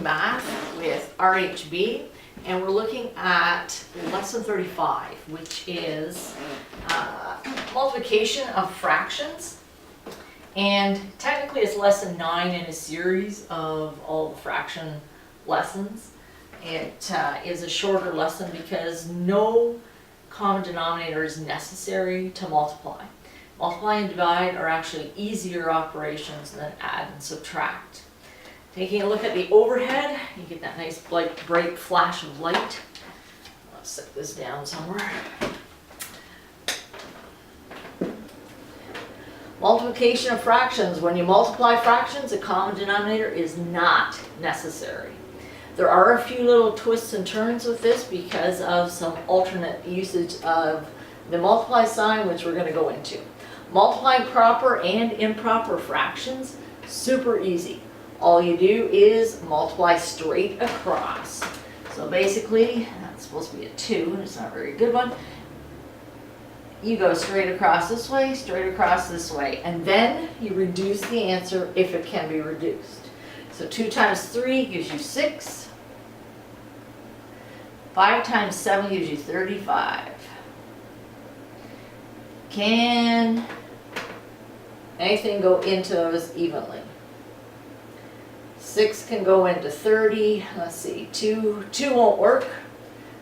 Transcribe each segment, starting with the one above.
math with RHB, and we're looking at lesson 35, which is multiplication of fractions. And technically it's lesson 9 in a series of all the fraction lessons. It is a shorter lesson because no common denominator is necessary to multiply. Multiply and divide are actually easier operations than add and subtract. Taking a look at the overhead, you get that nice bright flash of light. Let's set this down somewhere. Multiplication of fractions. When you multiply fractions, a common denominator is not necessary. There are a few little twists and turns with this because of some alternate usage of the multiply sign, which we're going to go into. Multiplying proper and improper fractions, super easy. All you do is multiply straight across. So basically, that's supposed to be a 2, and it's not a very good one. You go straight across this way, straight across this way, and then you reduce the answer if it can be reduced. So 2 times 3 gives you 6. 5 times 7 gives you 35. Can anything go into those evenly? 6 can go into 30. Let's see, 2 won't work.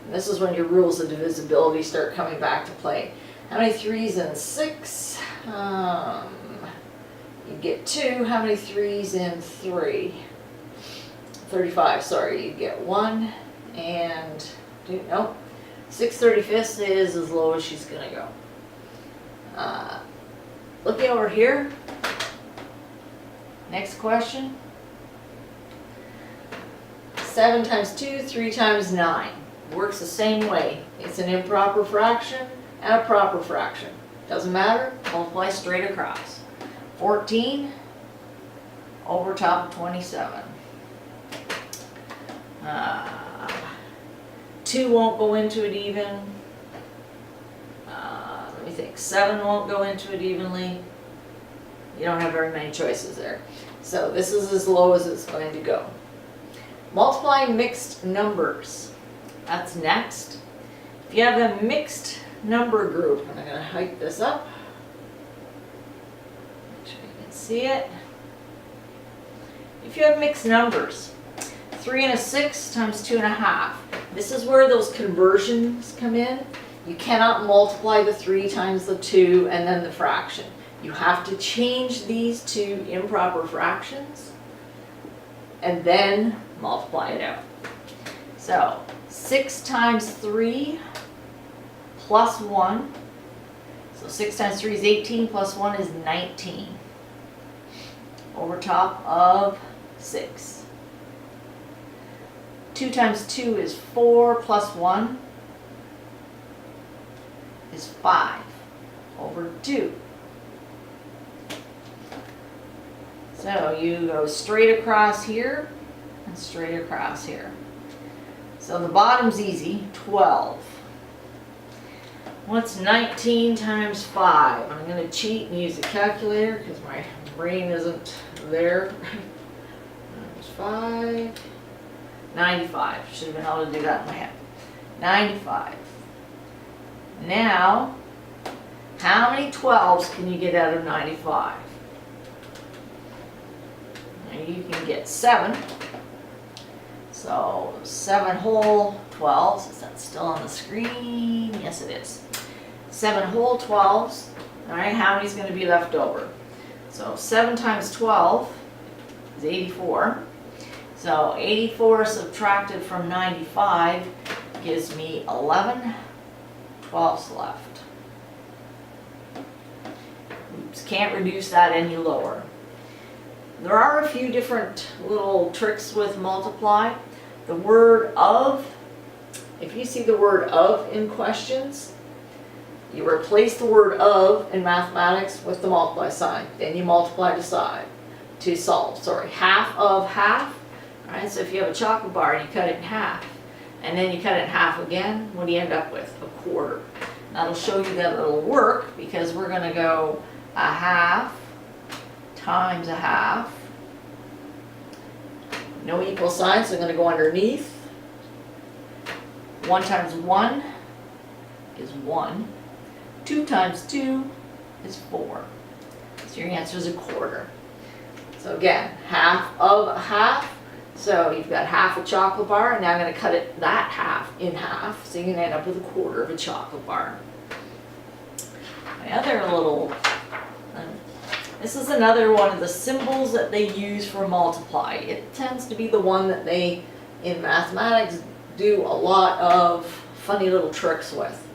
And this is when your rules of divisibility start coming back to play. How many 3's in 6? You get 2. How many 3's in 3? 35, sorry, you get 1 and 2, nope. 6/35 is as low as she's gonna go. Looking over here, next question. 7 times 2, 3 times 9. Works the same way. It's an improper fraction and a proper fraction. Doesn't matter, multiply straight across. 14 over top of 27. 2 won't go into it even. Let me think. 7 won't go into it evenly. You don't have very many choices there. So this is as low as it's going to go. Multiplying mixed numbers. That's next. If you have a mixed number group, and I'm going to hike this up. Make sure you can see it. If you have mixed numbers, 3 and a 6 times 2 and a half. This is where those conversions come in. You cannot multiply the 3 times the 2 and then the fraction. You have to change these to improper fractions and then multiply it out. So 6 times 3 plus 1. So 6 times 3 is 18 plus 1 is 19 over top of 6. 2 times 2 is 4 plus 1 is 5 over 2. So you go straight across here and straight across here. So the bottom's easy, 12. What's 19 times 5? I'm going to cheat and use a calculator because my brain isn't there. Times 5. 95. Should have been able to do that in my head. 95. Now, how many 12s can you get out of 95? Now you can get 7. So 7 whole 12s. Is that still on the screen? Yes, it is. 7 whole 12s. All right, how many is going to be left over? So 7 times 12 is 84. So 84 subtracted from 95 gives me 11 12s left. Oops, can't reduce that any lower. There are a few different little tricks with multiply. The word of, if you see the word of in questions, you replace the word of in mathematics with the multiply sign. Then you multiply to solve. Half of half. All right, so if you have a chocolate bar and you cut it in half, and then you cut it in half again, what do you end up with? A quarter. That'll show you that it'll work because we're going to go a half times a half. No equal sign, so I'm going to go underneath. 1 times 1 is 1. 2 times 2 is 4. So your answer is a quarter. So again, half of a half. So you've got half a chocolate bar, and now I'm going to cut that half in half, so you can end up with a quarter of a chocolate bar. My other little, this is another one of the symbols that they use for multiply. It tends to be the one that they, in mathematics, do a lot of funny little tricks with.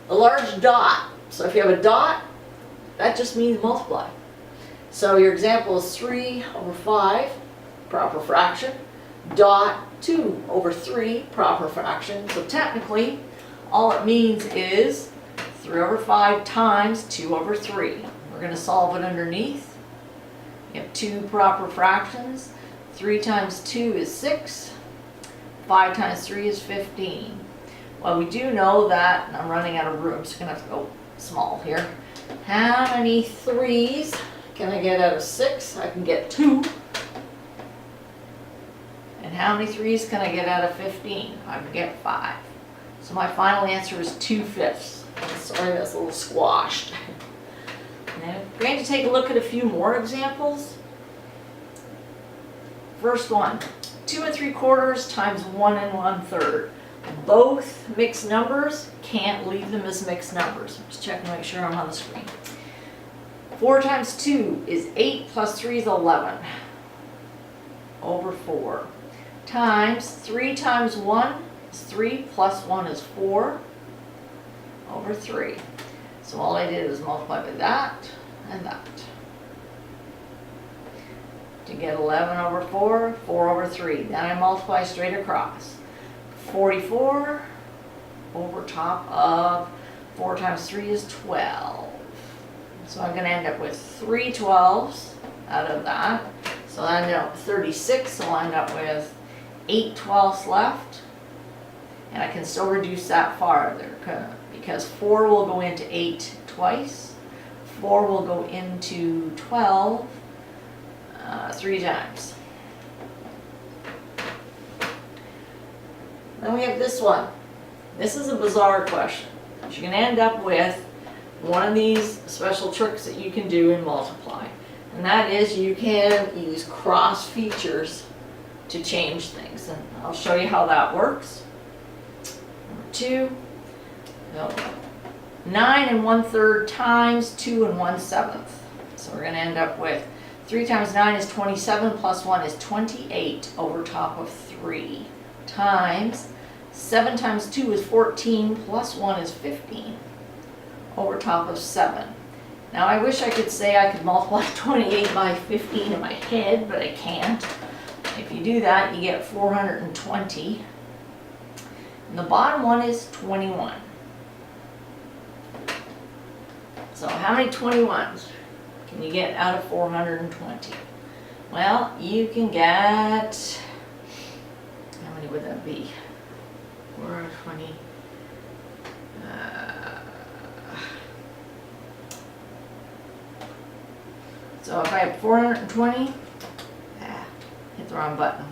A large dot. So if you have a dot, that just means multiply. So your example is 3 over 5, proper fraction, dot 2 over 3, proper fraction. So technically, all it means is 3 over 5 times 2 over 3. We're going to solve it underneath. You have 2 proper fractions. 3 times 2 is 6. 5 times 3 is 15. Well, we do know that, and I'm running out of room, so I'm going to have to go small here. How many 3's can I get out of 6? I can get 2. And how many 3's can I get out of 15? I can get 5. So my final answer is 2/5. Sorry, that's a little squashed. Now, we're going to take a look at a few more examples. First one, 2 3/4 times 1 1/3. Both mixed numbers, can't leave them as mixed numbers. Just checking to make sure I'm on the screen. 4 times 2 is 8 plus 3 is 11 over 4. Times 3 times 1 is 3 plus 1 is 4 over 3. So all I did was multiply by that and that. To get 11 over 4, 4 over 3. Then I multiply straight across. 44 over top of 4 times 3 is 12. So I'm going to end up with 3 12s out of that. So I end up with 36, so I'll end up with 8 12ths left. And I can still reduce that farther because 4 will go into 8 twice. 4 will go into 12 3 times. Then we have this one. This is a bizarre question. You're going to end up with one of these special tricks that you can do in multiply. And that is you can use cross features to change things. And I'll show you how that works. Number 2, 9 1/3 times 2 1/7. So we're going to end up with 3 times 9 is 27 plus 1 is 28 over top of 3 times 7 times 2 is 14 plus 1 is 15 over top of 7. Now I wish I could say I could multiply 28 by 15 in my head, but I can't. If you do that, you get 420. And the bottom one is 21. So how many 21s can you get out of 420? Well, you can get, how many would that be? 420. So if I have 420, hit the wrong button.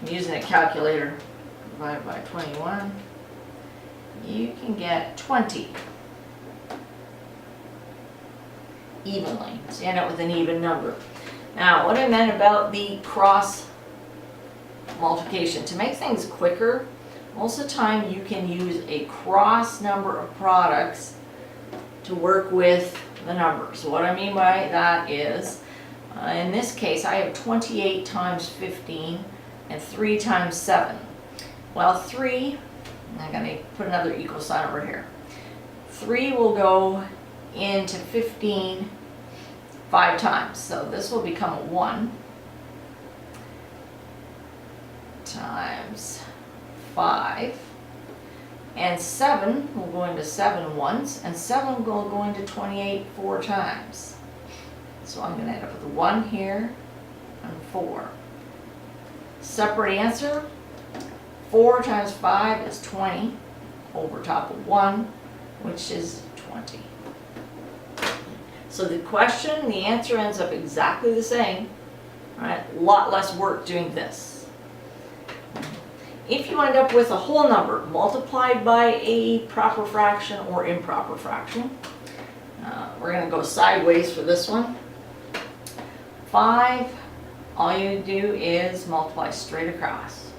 I'm using a calculator. Divided by 21, you can get 20 evenly. So you end up with an even number. Now, what I meant about the cross multiplication, to make things quicker, most of the time you can use a cross number of products to work with the number. So what I mean by that is, in this case, I have 28 times 15 and 3 times 7. Well, 3, I'm going to put another equal sign over here. 3 will go into 15 5 times. So this will become a 1 times 5. And 7 will go into 7 once, and 7 will go into 28 4 times. So I'm going to end up with a 1 here and 4. Separate answer, 4 times 5 is 20 over top of 1, which is 20. So the question, the answer ends up exactly the same. All right, a lot less work doing this. If you end up with a whole number multiplied by a proper fraction or improper fraction, we're going to go sideways for this one. 5, all you do is multiply straight across.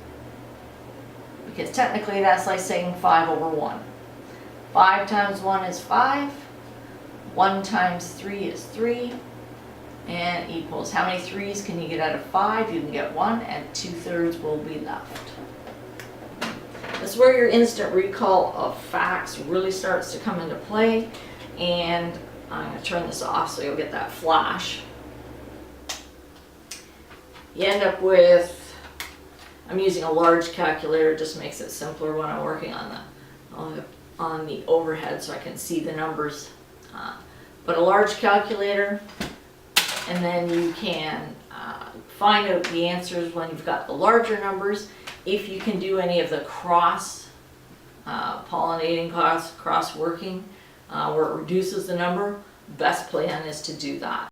Because technically that's like saying 5 over 1. 5 times 1 is 5. 1 times 3 is 3. And equals, how many 3's can you get out of 5? You can get 1, and 2/3 will be left. This is where your instant recall of facts really starts to come into play. And I'm going to turn this off so you'll get that flash. You end up with, I'm using a large calculator, just makes it simpler when I'm working on the overhead so I can see the numbers. But a large calculator, and then you can find out the answers when you've got the larger numbers. If you can do any of the cross pollinating, cross working, where it reduces the number, best plan is to do that.